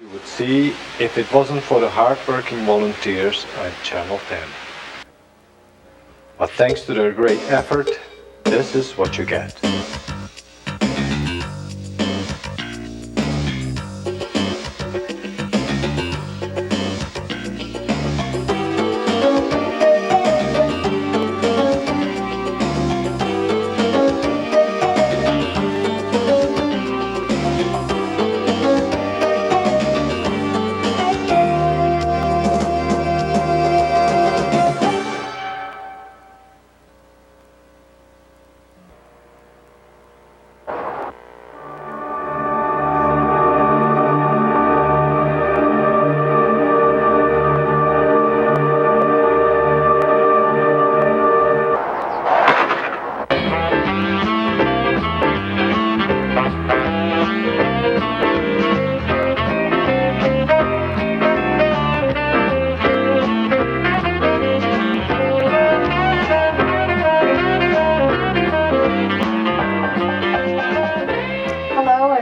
You would see if it wasn't for the hard-working volunteers at Channel 10. But thanks to their great effort, this is what you get.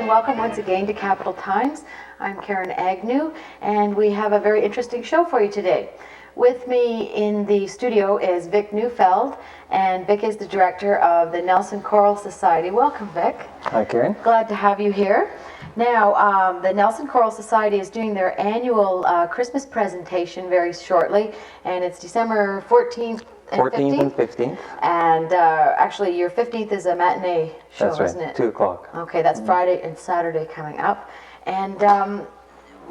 Welcome once again to Capital Times. I'm Karen Agnew, and we have a very interesting show for you today. With me in the studio is Vic Neufeld, and Vic is the director of the Nelson Choral Society. Welcome, Vic. Hi, Karen. Glad to have you here. Now, the Nelson Choral Society is doing their annual Christmas presentation very shortly, and it's December 14th and 15th. And actually, your 15th is a matinee show, that's right. Isn't it? 2 o'clock. Okay, that's Friday and Saturday coming up. And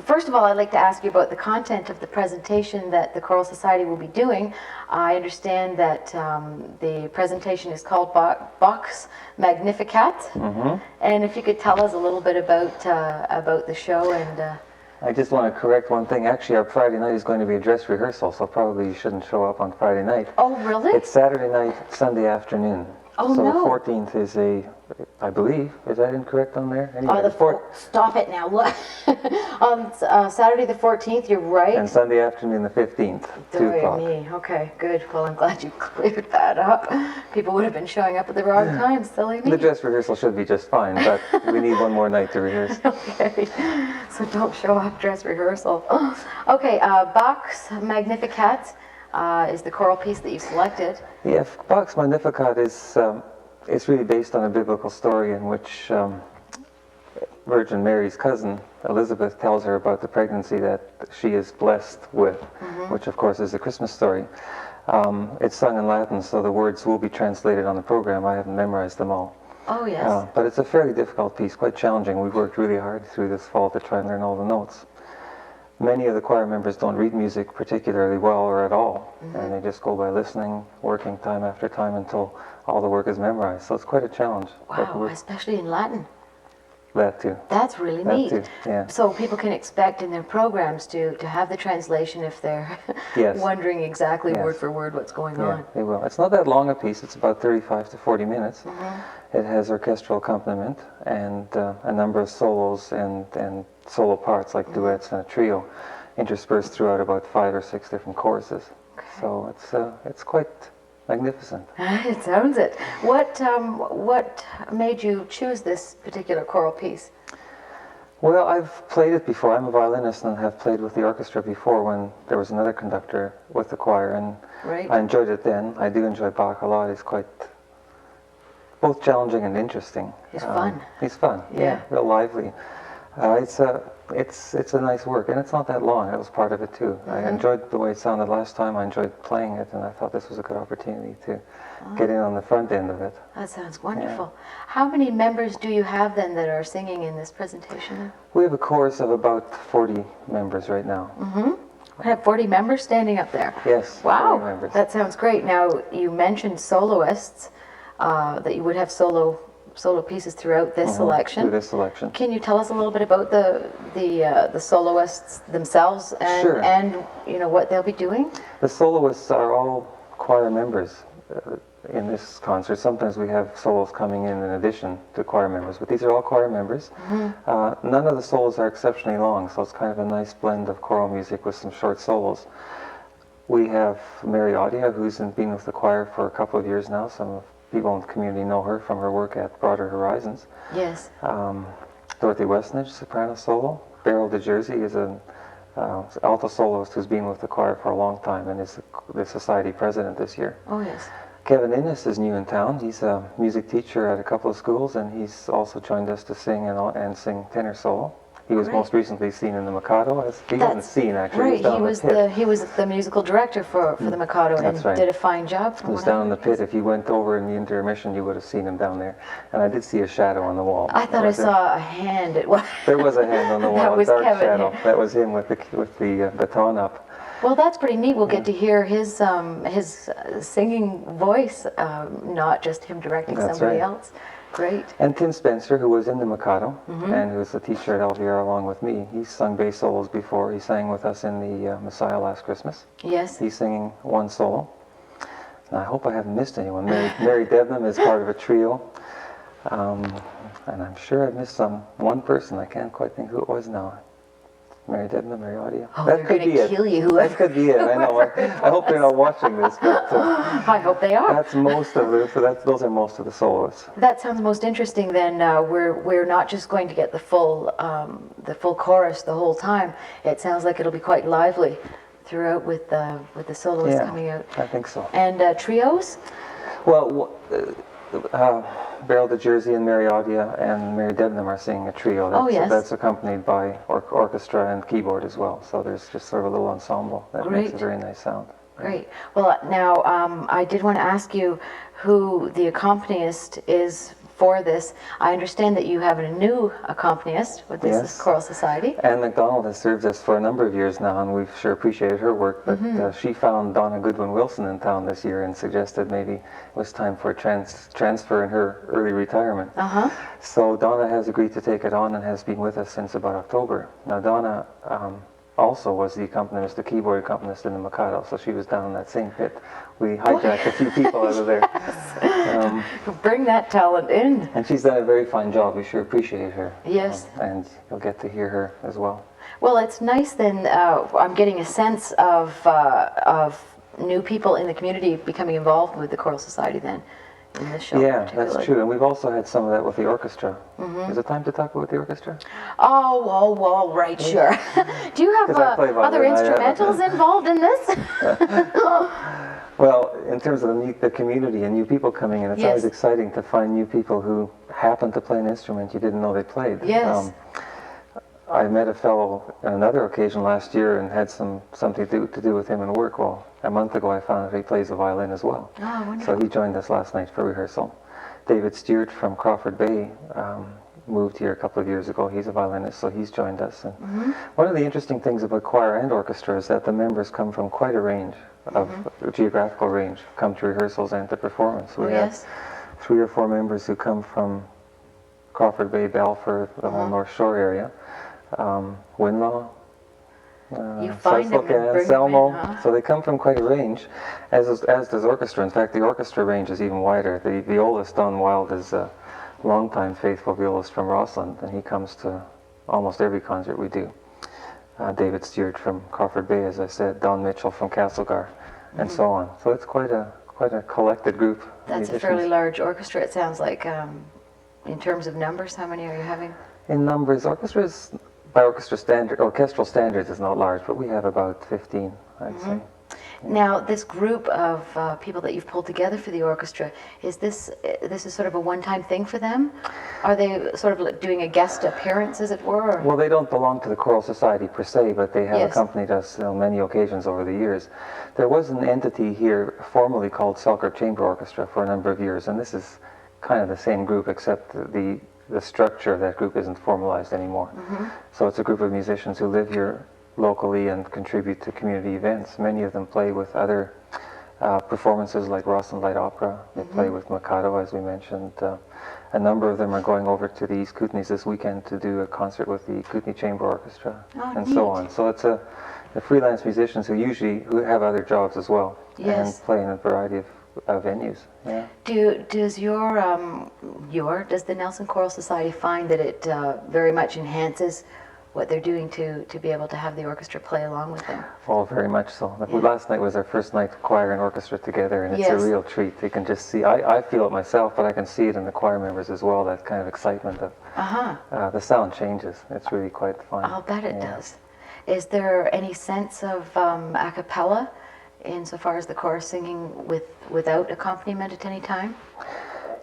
first of all, I'd like to ask you about the content of the presentation that the Choral Society will be doing. I understand that the presentation is called Bach's Magnificat. And if you could tell us a little bit about the show and... I just want to correct one thing. Actually, our Friday night is going to be a dress rehearsal, so probably you shouldn't show up on Friday night. Oh, really? It's Saturday night, Sunday afternoon. Oh, so no. the 14th is I believe, is that incorrect on there? Anyway, Stop it now. Look. On Saturday the 14th, you're right. And Sunday afternoon the 15th, 2 o'clock. Me. Okay, good. Well, I'm glad you cleared that up. People would have been showing up at the wrong time, silly me. The dress rehearsal should be just fine, but we need one more night to rehearse. Okay, so don't show up dress rehearsal. Okay, Bach's Magnificat is the choral piece that you've selected. Yeah, Bach's Magnificat is it's really based on a biblical story in which Virgin Mary's cousin Elizabeth tells her about the pregnancy that she is blessed with, which of course is the Christmas story. It's sung in Latin, so the words will be translated on the program. I haven't memorized them all. Oh, yes. But it's a fairly difficult piece, quite challenging. We've worked really hard through this fall to try and learn all the notes. Many of the choir members don't read music particularly well or at all, and they just go by listening, working time after time until all the work is memorized. So it's quite a challenge. Wow, especially in Latin. That too. That's really neat. That too, yeah. So people can expect in their programs to have the translation if they're wondering exactly word for word what's going on. They will. It's not that long a piece. It's about 35 to 40 minutes. It has orchestral accompaniment and a number of solos and solo parts like duets and a trio interspersed throughout about 5 or 6 different choruses. Okay. So it's quite magnificent. It sounds it. What made you choose this particular choral piece? Well, I've played it before. I'm a violinist and have played with the orchestra before when there was another conductor with the choir, and I enjoyed it then. I do enjoy Bach a lot. He's quite both challenging and interesting. He's fun. He's fun. Yeah, real lively. It's a nice work, and it's not that long. That was part of it too. I enjoyed the way it sounded last time. I enjoyed playing it, and I thought this was a good opportunity to get in on the front end of it. That sounds wonderful. Yeah. How many members do you have then that are singing in this presentation? We have a chorus of about 40 members right now. We have 40 members standing up there. Yes. Wow, 40 members. That sounds great. Now, you mentioned soloists, that you would have solo pieces throughout this selection. Through this selection. Can you tell us a little bit about the soloists themselves and you know what they'll be doing? The soloists are all choir members in this concert. Sometimes we have solos coming in addition to choir members, but these are all choir members. None of the solos are exceptionally long, so it's kind of a nice blend of choral music with some short solos. We have Mary Audia, who's been with the choir for a couple of years now. Some people in the community know her from her work at Broader Horizons. Yes. Dorothy Westnich, soprano solo. Beryl DeJersey is an alto soloist who's been with the choir for a long time and is the society president this year. Oh, yes. Kevin Innes is new in town. He's a music teacher at a couple of schools, and he's also joined us to sing and sing tenor solo. He was Great. most recently seen in the Mikado. He wasn't seen actually. Right, He was down in the pit. he was the musical director for the Mikado, and That's right. did a fine job. He was down in the pit. If you went over in the intermission, you would have seen him down there. And I did see a shadow on the wall. I thought I saw a hand. There was a hand on the wall, That was a dark Kevin. shadow. That was him with the baton up. Well, that's pretty neat. We'll get to hear his singing voice, not just him directing That's somebody right. else. Great. And Tim Spencer, who was in the Mikado, and who was a teacher at LVR along with me. He's sung bass solos before. He sang with us in the Messiah last Christmas. Yes. He's singing one solo. And I hope I haven't missed anyone. Mary Debnam is part of a trio. And I'm sure I've missed one person. I can't quite think who it was now. Mary Debnam, Mary Audio. Oh, that they're could going be to it. kill you. That could be it. I know. I hope they're not watching this, but I hope they are. that's most of the. So those are most of the soloists. That sounds most interesting. Then we're not just going to get the full chorus the whole time. It sounds like it'll be quite lively throughout with the soloists Yeah, coming out. I think so. And trios. Well, Beryl DeJersey and Mary Audia and Mary Debnam are singing a trio. That's accompanied by orchestra and keyboard as well. So there's just sort of a little ensemble that makes a Great. very nice sound. Great. Well, now I did want to ask you who the accompanist is for this. I understand that you have a new accompanist with this Yes. Choral Society. Anne MacDonald has served us for a number of years now, and we've sure appreciated her work. But she found Donna Goodwin Wilson in town this year and suggested maybe it was time for a transfer in her early retirement. Uh-huh. So Donna has agreed to take it on and has been with us since about October. Now Donna also was the accompanist, the keyboard accompanist in the Mikado, so she was down in that same pit. We hijacked a few people out of there. Bring that talent in. And she's done a very fine job. We sure appreciate her. Yes. And you'll get to hear her as well. Well, it's nice then. I'm getting a sense of new people in the community becoming involved with the Choral Society then in this show. Yeah, particularly. that's true. And we've also had some of that with the orchestra. Is it time to talk about the orchestra? Oh, well, right, sure. Do you have 'Cause I play other violin, I have- instrumentals involved in this? Well, in terms of the community and new people coming in, it's Yes. always exciting to find new people who happen to play an instrument you didn't know they played. Yes. I met a fellow on another occasion last year and had something to do with him in work. Well, a month ago I found out he plays the violin as well. Oh, wonderful. So he joined us last night for rehearsal. David Stewart from Crawford Bay moved here a couple of years ago. He's a violinist, so he's joined us. And one of the interesting things about choir and orchestra is that the members come from quite a range of geographical range, come to rehearsals and to performance. We have Yes. 3 or 4 members who come from Crawford Bay, Balfour, the whole North Shore area, Winlaw, You find them and South bring Selmo. them in, huh? So they come from quite a range, as does orchestra. In fact, the orchestra range is even wider. The violist, Don Wild, is a longtime faithful violist from Rossland, and he comes to almost every concert we do. David Stewart from Crawford Bay, as I said, Don Mitchell from Castlegar, and so on. So it's quite a collected group. of That's a musicians. fairly large orchestra, it sounds like. In terms of numbers, how many are you having? In numbers, orchestras, by orchestral standards is not large, but we have about 15, I'd say. Now, this group of people that you've pulled together for the orchestra, is this is sort of a one-time thing for them? Are they sort of like doing a guest appearance, as it were? Or? Well, they don't belong to the Choral Society per se, but they have Yes. accompanied us on many occasions over the years. There was an entity here formerly called Selkirk Chamber Orchestra for a number of years, and this is kind of the same group, except the structure of that group isn't formalized anymore. So it's a group of musicians who live here locally and contribute to community events. Many of them play with other performances like Rossland Light Opera. They play with Mikado, as we mentioned. A number of them are going over to the East Kootenays this weekend to do a concert with the Kootenay Chamber Orchestra, Oh, and neat. so on. So it's a freelance musicians who have other jobs as well, Yes. and play in a variety of venues. Yeah. Does does the Nelson Choral Society find that it very much enhances what they're doing to be able to have the orchestra play along with them. Oh, very much so. Like, Yeah. last night was our first night choir and orchestra together, and it's Yes. a real treat. You can just see, I feel it myself, but I can see it in the choir members as well, that kind of excitement of the sound changes. It's really quite fun. I'll bet it Yeah. does. Is there any sense of a cappella insofar as the chorus singing without accompaniment at any time?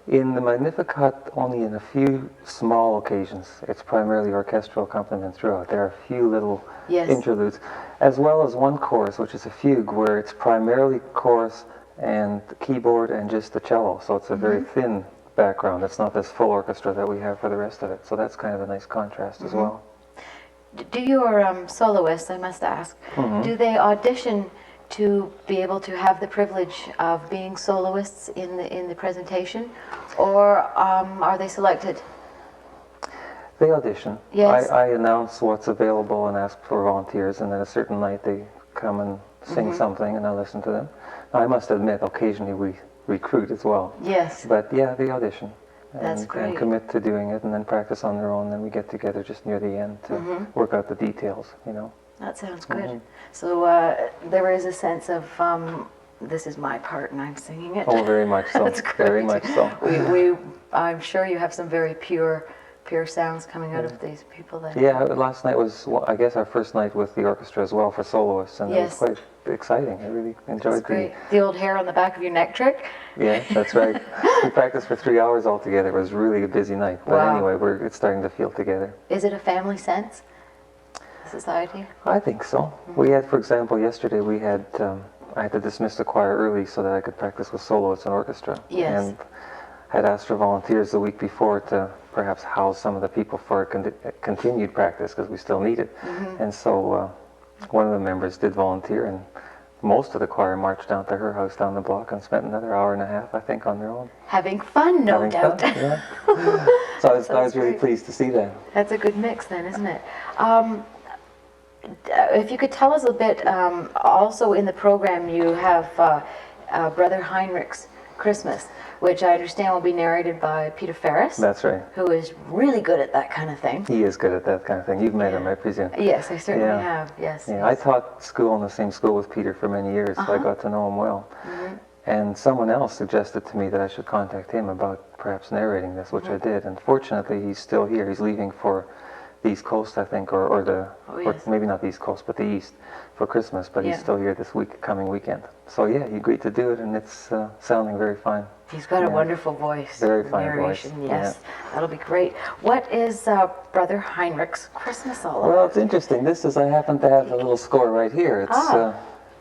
In the Magnificat, only in a few small occasions. It's primarily orchestral accompaniment throughout. There are a few little Yes. interludes, as well as one chorus, which is a fugue, where it's primarily chorus and keyboard and just the cello. So it's a very thin background. It's not this full orchestra that we have for the rest of it. So that's kind of a nice contrast as well. Do your soloists, I must ask, do they audition to be able to have the privilege of being soloists in the presentation, or are they selected? They audition. Yes. I announce what's available and ask for volunteers, and then a certain night they come and sing something, and I listen to them. Now, I must admit, occasionally we recruit as well. Yes. But yeah, they audition. That's great. And commit to doing it, and then practice on their own. Then we get together just near the end to work out the details, you know. That sounds good. So there is a sense of this is my part and I'm singing it. Oh, very much so. That's great. Very much so. I'm sure you have some very pure sounds coming out of these people then. Yeah, last night was, I guess, our first night with the orchestra as well for soloists, and Yes. it was quite exciting. I really enjoyed That's great. The old hair on the back of your neck trick? Yeah, that's right. We practiced for 3 hours altogether. It was really a busy night. But Wow. anyway, it's starting to feel together. Is it a family sense, society? I think so. We had, for example, yesterday we had, I had to dismiss the choir early so that I could practice with soloists and orchestra. Yes. And had asked for volunteers the week before to perhaps house some of the people for continued practice, because we still need it. And so one of the members did volunteer, and most of the choir marched down to her house down the block and spent another hour and a half, I think, on their own. Having fun, no Having doubt. fun, yeah. So I was really great. pleased to see that. That's a good mix then, isn't it? If you could tell us a bit, also in the program you have Brother Heinrich's Christmas, which I understand will be narrated by Peter Ferris, That's right. who is really good at that kind of thing. He is good at that kind of thing. You've met him, I presume. Yes, I certainly Yeah. have, yes. Yeah, I taught school in the same school with Peter for many years, so I got to know him well. And someone else suggested to me that I should contact him about perhaps narrating this, which I did. And fortunately, he's still here. He's leaving for the East Coast, I think, or yes. maybe not the East Coast, but the East for Christmas. But Yeah. he's still here this coming weekend. So yeah, he agreed to do it, and it's sounding very fine. He's got a Yeah. wonderful voice. Very fine voice, narration, yes. That'll be great. What is Brother Heinrich's Christmas all about? Well, it's interesting. I happen to have a little score right here. It's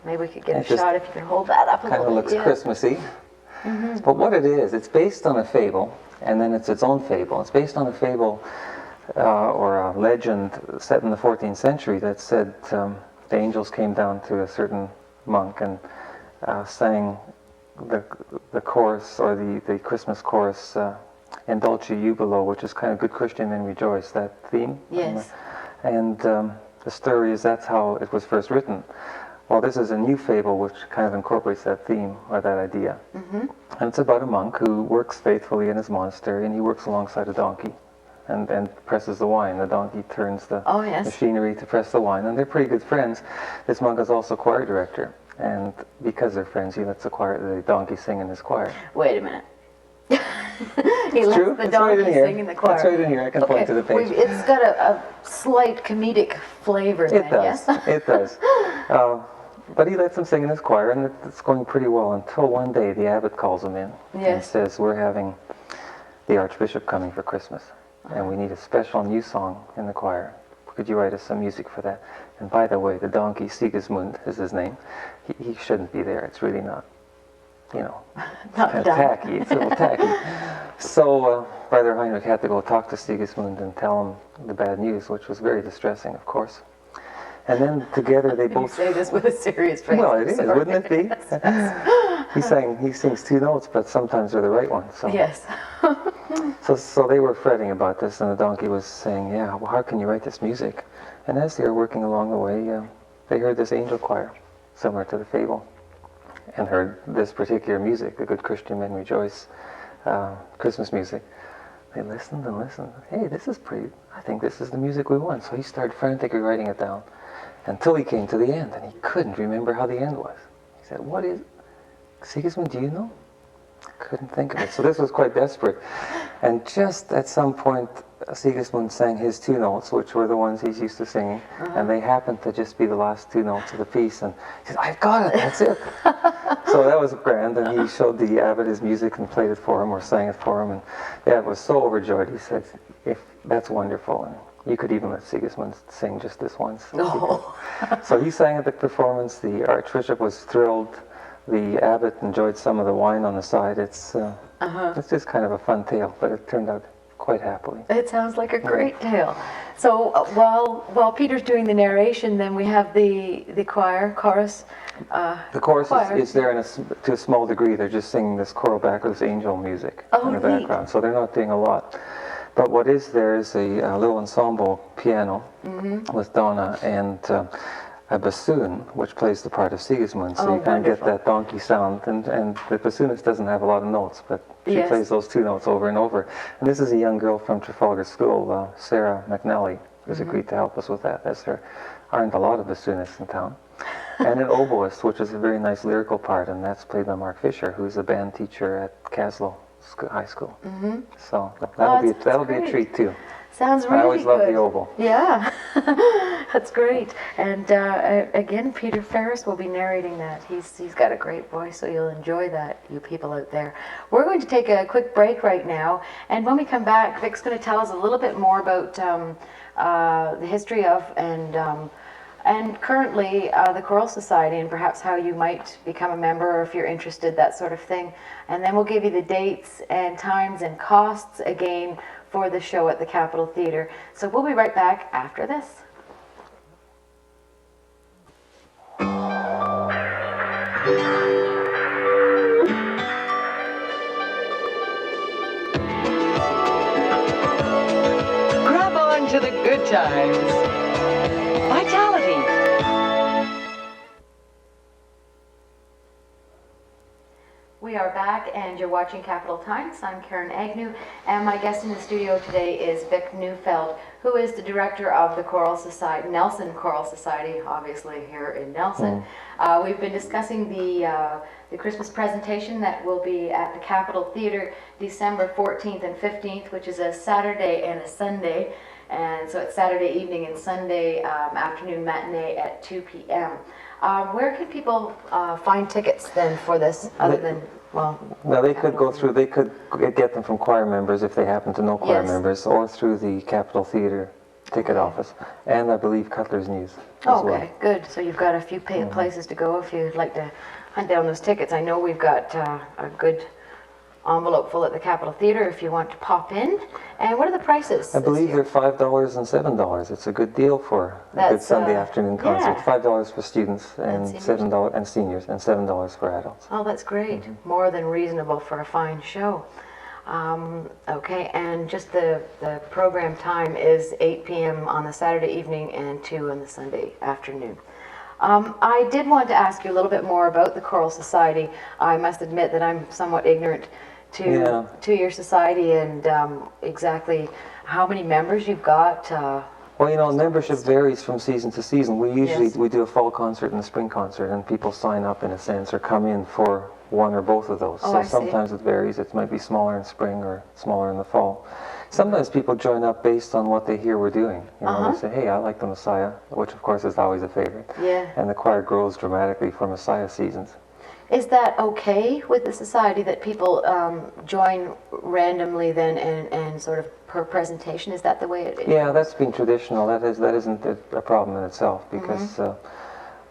Maybe we could get a it just shot if you can hold that up a kind little of bit. looks yeah. Christmassy. But what it is, it's based on a fable, and then it's its own fable. It's based on a fable or a legend set in the 14th century that said the angels came down to a certain monk and sang the chorus, or the Christmas chorus, in Dulce Jubilo, which is kind of Good Christian Men Rejoice, that theme. Yes. And the story is that's how it was first written. Well, this is a new fable which kind of incorporates that theme, or that idea. And it's about a monk who works faithfully in his monastery, and he works alongside a donkey and presses the wine. The donkey turns the Oh, yes. machinery to press the wine, and they're pretty good friends. This monk is also choir director, and because they're friends, he lets the donkey sing in his choir. Wait a minute. He It's lets true. the It's right donkey in here. sing in the choir. It's right in here. I can point to the page. It's got a slight comedic flavor then, It does. yes? It does. But he lets him sing in his choir, and it's going pretty well until one day the abbot calls him in and Yes. says, "We're having the Archbishop coming for Christmas, and we need a special new song in the choir. Could you write us some music for that? And by the way, the donkey, Sigismund is his name, he shouldn't be there. It's really not, Not kind of done. tacky. It's a little tacky." So Brother Heinrich had to go talk to Sigismund and tell him the bad news, which was very distressing, of course. And then together they You both... say this with a serious face. Well, it is, Sorry. wouldn't it be? He sings two notes, but sometimes they're the right ones. So. Yes. So they were fretting about this, and the donkey was saying, "Yeah, well, how can you write this music?" And as they were working along the way, they heard this angel choir, similar to the fable, and heard this particular music, the Good Christian Men Rejoice Christmas music. They listened and listened. Hey, this is pretty, I think this is the music we want. So he started frantically writing it down until he came to the end, and he couldn't remember how the end was. He said, what is, Sigismund, do you know? Couldn't think of it. So this was quite desperate. And just at some point, Sigismund sang his two notes, which were the ones he's used to singing, and they happened to just be the last two notes of the piece. And he said, I've got it, that's it. So that was grand, and he showed the abbot his music and played it for him or sang it for him. And the abbot was so overjoyed. He said, "If that's wonderful. And you could even let Sigismund sing just this once." So he sang at the performance. The Archbishop was thrilled. The abbot enjoyed some of the wine on the side. It's just kind of a fun tale, but it turned out quite happily. It sounds like a great tale. So while Peter's doing the narration, then we have the chorus. The chorus is there to a small degree. They're just singing this choral backwards angel music in the background, so they're not doing a lot. But what is there is a little ensemble piano with Donna and a bassoon, which plays the part of Sigismund, so you kind of get that donkey sound, and the bassoonist doesn't have a lot of notes, but she plays those two notes over and over. And this is a young girl from Trafalgar School, Sarah McNally, who's agreed to help us with that, as there aren't a lot of bassoonists in town. And an oboist, which is a very nice lyrical part, and that's played by Mark Fisher, who's a band teacher at Caslow High School. So that'll be a treat too. Sounds really good. I always love the oboe. Yeah, that's great. And again, Peter Ferris will be narrating that. He's got a great voice, so you'll enjoy that, you people out there. We're going to take a quick break right now, and when we come back, Vic's going to tell us a little bit more about the history of and currently the Choral Society, and perhaps how you might become a member, or if you're interested, that sort of thing. And then we'll give you the dates and times and costs again for the show at the Capitol Theatre. So we'll be right back after this. Grab on to the good times. Vitality. We are back, and you're watching Capital Times. I'm Karen Agnew, and my guest in the studio today is Vic Neufeld, who is the director of the Choral Society, Nelson Choral Society, obviously here in Nelson. We've been discussing the Christmas presentation that will be at the Capitol Theatre December 14th and 15th, which is a Saturday and a Sunday. And so it's Saturday evening and Sunday afternoon matinee at 2 p.m. Where can people find tickets then for this, other than, well, they could go through, they could get them from choir members if they happen to know choir members, or through the Capitol Theatre ticket office, and I believe Cutler's News as well. Good. So you've got a few places to go if you'd like to hunt down those tickets. I know we've got a good envelope full at the Capitol Theatre if you want to pop in. And what are the prices? I believe they're $5 and $7. It's a good deal for a good Sunday afternoon concert. $5 for students and $7 and seniors, and $7 for adults. Oh, that's great. More than reasonable for a fine show. Okay, and just the program time is 8 p.m. on the Saturday evening and 2 on the Sunday afternoon. I did want to ask you a little bit more about the Choral Society. I must admit that I'm somewhat ignorant to your society and exactly how many members you've got. Well, you know, membership varies from season to season. We usually we do a fall concert and a spring concert, and people sign up in a sense or come in for one or both of those. So sometimes it varies. It might be smaller in spring or smaller in the fall. Sometimes people join up based on what they hear we're doing. You know, they say, hey, I like the Messiah, which of course is always a favorite. And the choir grows dramatically for Messiah seasons. Is that okay with the society that people join randomly then and sort of per presentation? Is that the way it is? Yeah, that's been traditional. That isn't a problem in itself, because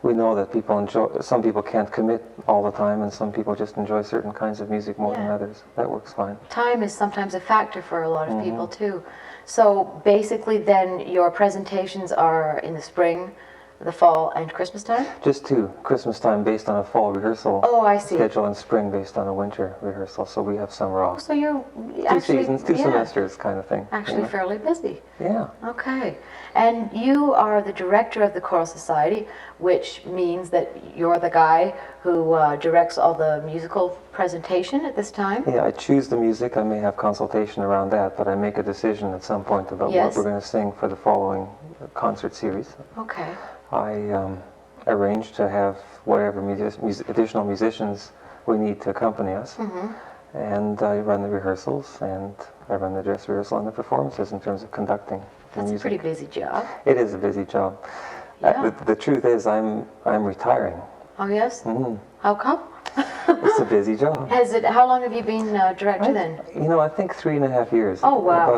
we know that people enjoy, some people can't commit all the time, and some people just enjoy certain kinds of music more than others. That works fine. Time is sometimes a factor for a lot of people too. So basically then your presentations are in the spring, the fall, and Christmas time? Just two. Christmas time based on a fall rehearsal schedule, and spring based on a winter rehearsal, so we have summer off. So you're two seasons, two semesters kind of thing. Actually fairly busy. Yeah. Okay. And you are the director of the Choral Society, which means that you're the guy who directs all the musical presentation at this time? Yeah, I choose the music. I may have consultation around that, but I make a decision at some point about Yes. what we're going to sing for the following concert series. Okay. I arrange to have whatever additional musicians we need to accompany us, and I run the rehearsals, and I run the dress rehearsal and the performances in terms of conducting the That's a music. pretty busy job. It is a busy job. Yeah. The truth is, I'm retiring. Oh, yes? Mhm. How come? It's a busy job. How long have you been director then? You know, I think 3.5 years. Oh, wow.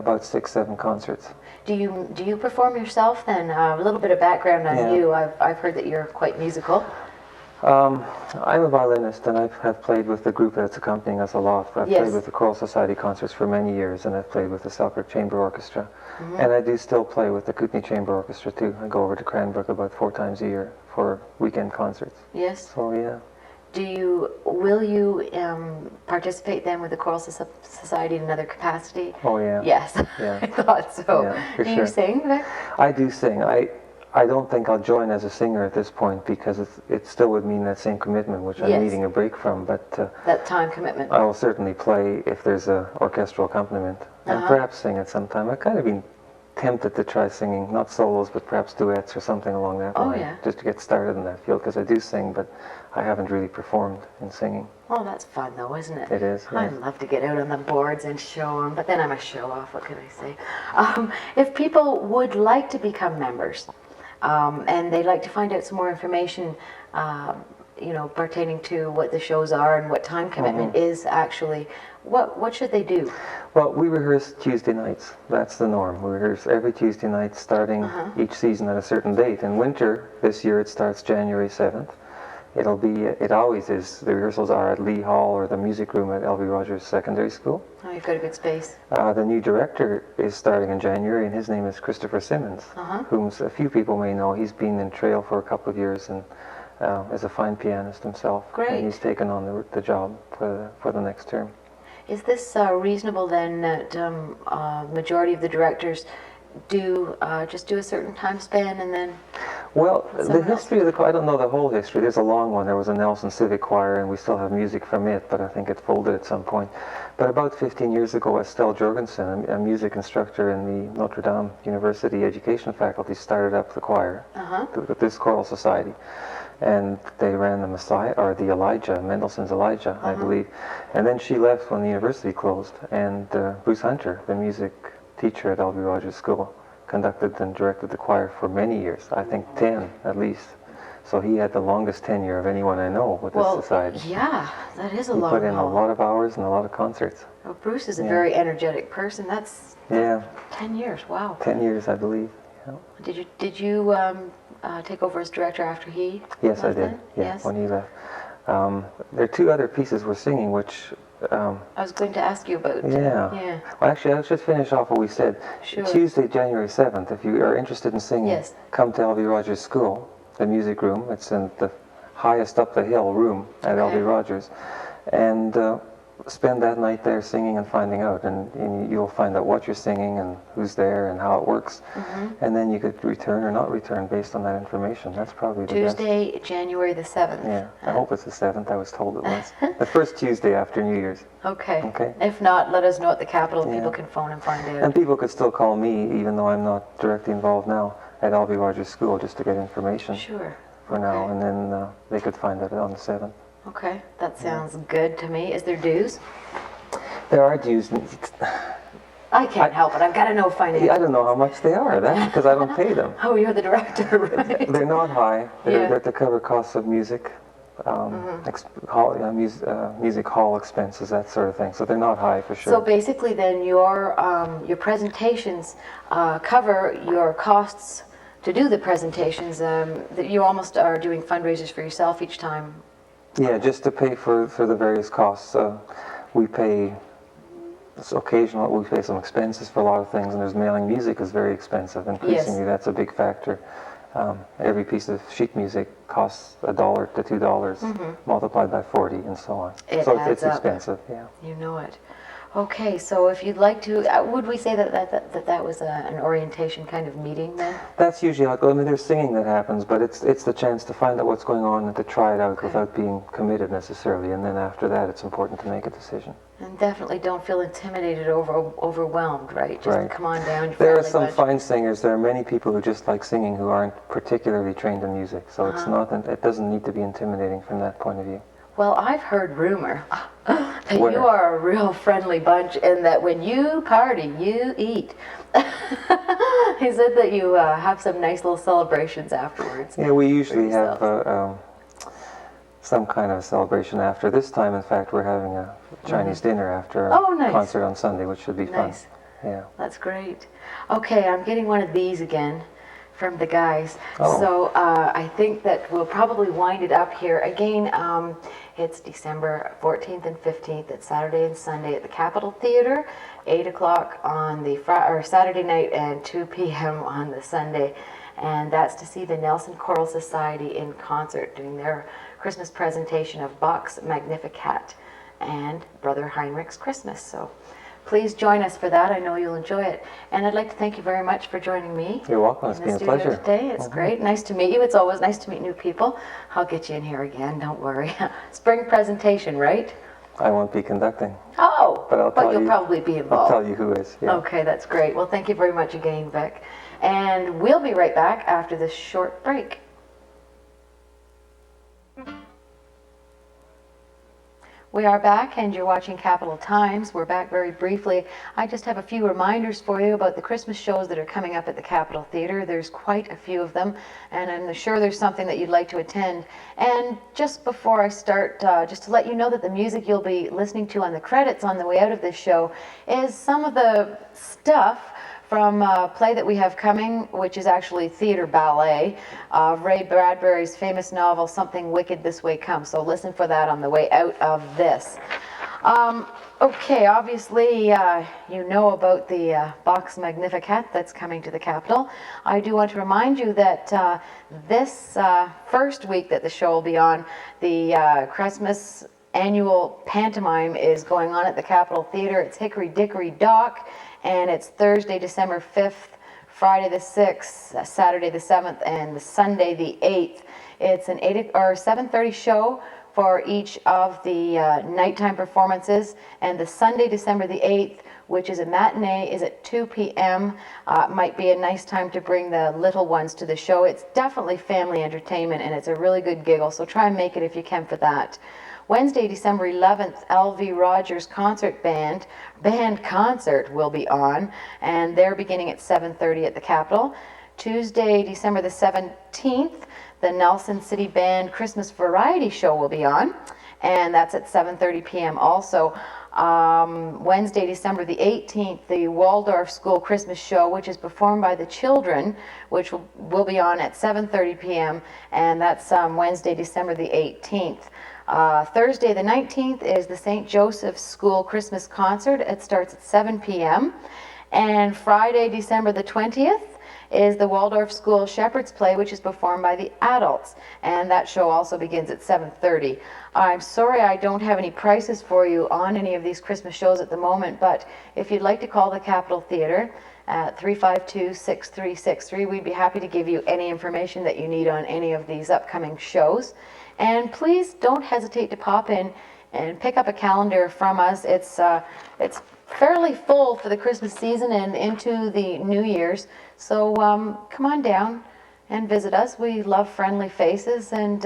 About 6, 7 concerts. Do you perform yourself then? A little bit of background on Yeah. you. I've heard that you're quite musical. I'm a violinist, and I have played with the group that's accompanying us a lot. I've Yes. played with the Choral Society concerts for many years, and I've played with the Selkirk Chamber Orchestra. And I do still play with the Kootenay Chamber Orchestra too. I go over to Cranbrook about 4 times a year for weekend concerts. Yes. So yeah. Will you participate then with the Choral Society in another capacity? Oh yeah. Yes. Yeah. I thought so. Yeah, for Do you sure. sing, Vic? I do sing. I don't think I'll join as a singer at this point because it still would mean that same commitment, which I'm Yes. needing a break from. But That time commitment. I will certainly play if there's a orchestral accompaniment, and perhaps sing at some time. I've kind of been tempted to try singing, not solos, but perhaps duets or something along that line, yeah. just to get started in that field, because I do sing, but I haven't really performed in singing. Oh, that's fun though, isn't it? It is, yeah. I love to get out on the boards and show them, but then I'm a show off, what can I say? If people would like to become members, and they'd like to find out some more information, pertaining to what the shows are and what time commitment is actually, what should they do? Well, we rehearse Tuesday nights. That's the norm. We rehearse every Tuesday night, starting each season at a certain date. In winter, this year it starts January 7th. It always is, the rehearsals are at Lee Hall or the music room at L.B. Rogers Secondary School. Oh, you've got a good space. The new director is starting in January, and his name is Christopher Simmons, whom a few people may know. He's been in Trail for a couple of years and is a fine pianist himself. Great. And he's taken on the job for the next term. Is this reasonable then that majority of the directors just do a certain time span and then? Well, the Someone else? history of the choir, I don't know the whole history. There's a long one. There was a Nelson Civic Choir, and we still have music from it, but I think it folded at some point. But about 15 years ago, Estelle Jorgensen, a music instructor in the Notre Dame University Education faculty, started up the choir, this choral society. And they ran the Messiah, or the Elijah, Mendelssohn's Elijah, I believe. And then she left when the university closed, and Bruce Hunter, the music teacher at L.B. Rogers School, conducted and directed the choir for many years, I think 10 at least. So he had the longest tenure of anyone I know with this society. Yeah, that is a He long put in a haul. lot of hours and a lot of concerts. Well, Bruce is a very energetic person. That's Yeah, 10 years. Wow. 10 years, I believe. Yeah. Did you take over as director after he? Yes, I left did. then? Yeah, Yes. when he left. There are 2 other pieces we're singing, which I was going to ask you about. yeah. Yeah. Well, actually, I'll just finish off what we said. Sure. Tuesday, January 7th, if you are interested in singing, Yes. come to L.B. Rogers School, the music room. It's in the highest up the hill room at L.B. Rogers. And spend that night there singing and finding out. And you'll find out what you're singing and who's there and how it works. And then you could return or not return based on that information. That's probably the best. Tuesday, January the 7th. Yeah, I hope it's the 7th. I was told it was. The first Tuesday after New Year's. Okay. Okay. If not, let us know at the Capitol. Yeah. People can phone and find out. And people could still call me, even though I'm not directly involved now, at L.B. Rogers School, just to get information Sure. for now. Okay. And then they could find out on the 7th. Okay, that sounds good to me. Is there dues? There are dues. I can't help it. I've got to know financial. I don't know how much they are. That's because I don't pay them. Oh, you're the director, right? They're not high. Yeah. They're to cover costs of music, music hall expenses, that sort of thing. So they're not high for sure. So basically, then your presentations cover your costs to do the presentations. That you almost are doing fundraisers for yourself each time. Yeah, just to pay for the various costs. We pay. It's occasional. We pay some expenses for a lot of things, and there's mailing. Music is very expensive. Increasingly, that's a big factor. Every piece of sheet music costs $1 to $2, multiplied by 40, and so on. It so adds it's up. expensive. Yeah. You know it. Okay, so if you'd like to, would we say that was an orientation kind of meeting then? That's usually how it goes. I mean, there's singing that happens, but it's the chance to find out what's going on and to try it out Okay. without being committed necessarily. And then after that, it's important to make a decision. And definitely don't feel intimidated or overwhelmed, right? Just Right. come on down. There are some fine singers. There are many people who just like singing who aren't particularly trained in music. So it's not. It doesn't need to be intimidating from that point of view. Well, I've heard rumor that Where? you are a real friendly bunch and that when you party, you eat. He said that you have some nice little celebrations afterwards. Yeah, we usually yourself. have some kind of celebration after. This time, in fact, we're having a Chinese dinner after Oh, a nice. concert on Sunday, which should be Nice. fun. Yeah. That's great. Okay, I'm getting one of these again from the guys. Oh. So I think that we'll probably wind it up here. Again, it's December 14th and 15th. It's Saturday and Sunday at the Capitol Theater, 8 o'clock on the Saturday night and 2 p.m. on the Sunday. And that's to see the Nelson Choral Society in concert doing their Christmas presentation of Bach's Magnificat and Brother Heinrich's Christmas. So please join us for that. I know you'll enjoy it. And I'd like to thank you very much for joining me. You're welcome. It's in the been a studio pleasure. today. It's great. Nice to meet you. It's always nice to meet new people. I'll get you in here again. Don't worry. Spring presentation, right? I won't be conducting. Oh, But I'll tell you'll you- probably be I'll involved. tell you who is. Yeah. Okay, that's great. Well, thank you very much again, Vic. And we'll be right back after this short break. We are back and you're watching Capital Times. We're back very briefly. I just have a few reminders for you about the Christmas shows that are coming up at the Capitol Theater. There's quite a few of them and I'm sure there's something that you'd like to attend. And just before I start, just to let you know that the music you'll be listening to on the credits on the way out of this show is some of the stuff from a play that we have coming, which is actually theater ballet, Ray Bradbury's famous novel, Something Wicked This Way Comes. So listen for that on the way out of this. Okay, obviously you know about the Bach's Magnificat that's coming to the Capitol. I do want to remind you that this first week that the show will be on, the Christmas annual pantomime is going on at the Capitol Theater. It's Hickory Dickory Dock. And it's Thursday, December 5th, Friday the 6th, Saturday the 7th, and the Sunday the 8th. It's an 7:30 show for each of the nighttime performances, and the Sunday, December the 8th, which is a matinee, is at 2 p.m. Might be a nice time to bring the little ones to the show. It's definitely family entertainment, and it's a really good giggle, so try and make it if you can for that. Wednesday, December 11th, L.V. Rogers Concert Band concert will be on, and they're beginning at 7:30 at the Capitol. Tuesday, December the 17th, the Nelson City Band Christmas Variety Show will be on, and that's at 7:30 p.m. also. Wednesday, December the 18th, the Waldorf School Christmas Show, which is performed by the children, which will be on at 7:30 p.m., and that's Wednesday, December the 18th. Thursday the 19th is the St. Joseph's School Christmas Concert. It starts at 7 p.m. And Friday, December the 20th is the Waldorf School Shepherd's Play, which is performed by the adults. And that show also begins at 7:30. I'm sorry I don't have any prices for you on any of these Christmas shows at the moment, but if you'd like to call the Capitol Theater at 352-6363, we'd be happy to give you any information that you need on any of these upcoming shows. And please don't hesitate to pop in and pick up a calendar from us. It's fairly full for the Christmas season and into the New Year's. So come on down and visit us. We love friendly faces, and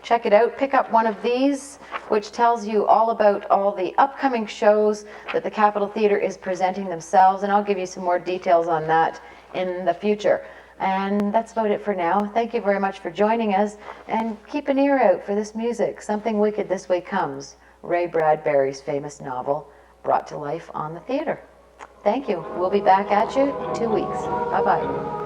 check it out. Pick up one of these, which tells you all about all the upcoming shows that the Capitol Theater is presenting themselves, and I'll give you some more details on that in the future. And that's about it for now. Thank you very much for joining us, and keep an ear out for this music. Something Wicked This Way Comes, Ray Bradbury's famous novel, brought to life on the theater. Thank you. We'll be back at you in 2 weeks. Bye-bye.